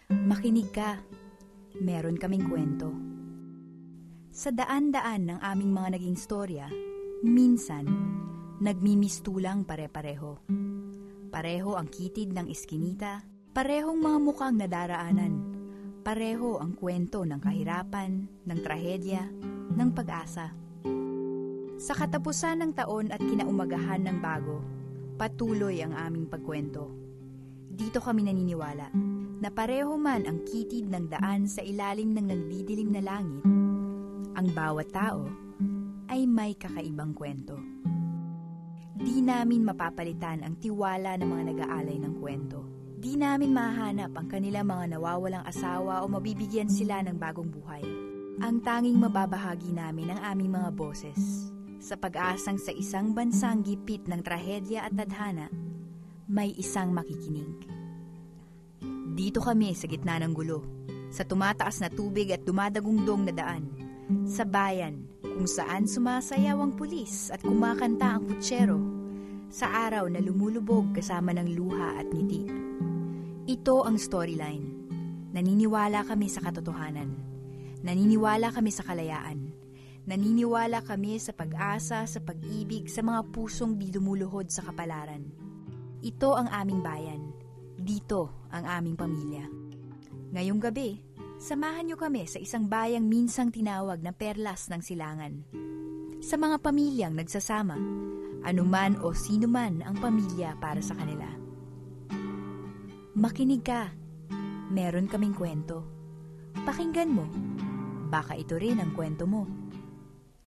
Makinig ka, meron kaming kwento. Sa daan-daan ng aming mga naging storya, minsan, nagmimistulang pare-pareho. Pareho ang kitid ng iskinita, parehong mga mukhang nadaraanan, pareho ang kwento ng kahirapan, ng trahedya, ng pag-asa. Sa katapusan ng taon at kinaumagahan ng bago, patuloy ang aming pagkwento. Dito kami naniniwala na pareho man ang kitid ng daan sa ilalim ng nagdidilim na langit, ang bawat tao ay may kakaibang kwento. Di namin mapapalitan ang tiwala ng mga nag-aalay ng kwento. Di namin mahanap ang kanilang mga nawawalang asawa o mabibigyan sila ng bagong buhay. Ang tanging mababahagi namin ang aming mga boses sa pag-asang sa isang bansang gipit ng trahedya at tadhana, may isang makikinig. Dito kami sa gitna ng gulo, sa tumataas na tubig at dumadagungdong na daan, sa bayan kung saan sumasayaw ang pulis at kumakanta ang kutsero, sa araw na lumulubog kasama ng luha at ngiti. Ito ang storyline. Naniniwala kami sa katotohanan. Naniniwala kami sa kalayaan. Naniniwala kami sa pag-asa, sa pag-ibig, sa mga pusong di dumuluhod sa kapalaran. Ito ang aming bayan. Dito ang aming pamilya. Ngayong gabi, samahan niyo kami sa isang bayang minsang tinawag na Perlas ng Silangan. Sa mga pamilyang nagsasama, anuman o sinuman ang pamilya para sa kanila. Makinig ka. Meron kaming kwento. Pakinggan mo. Baka ito rin ang kwento mo.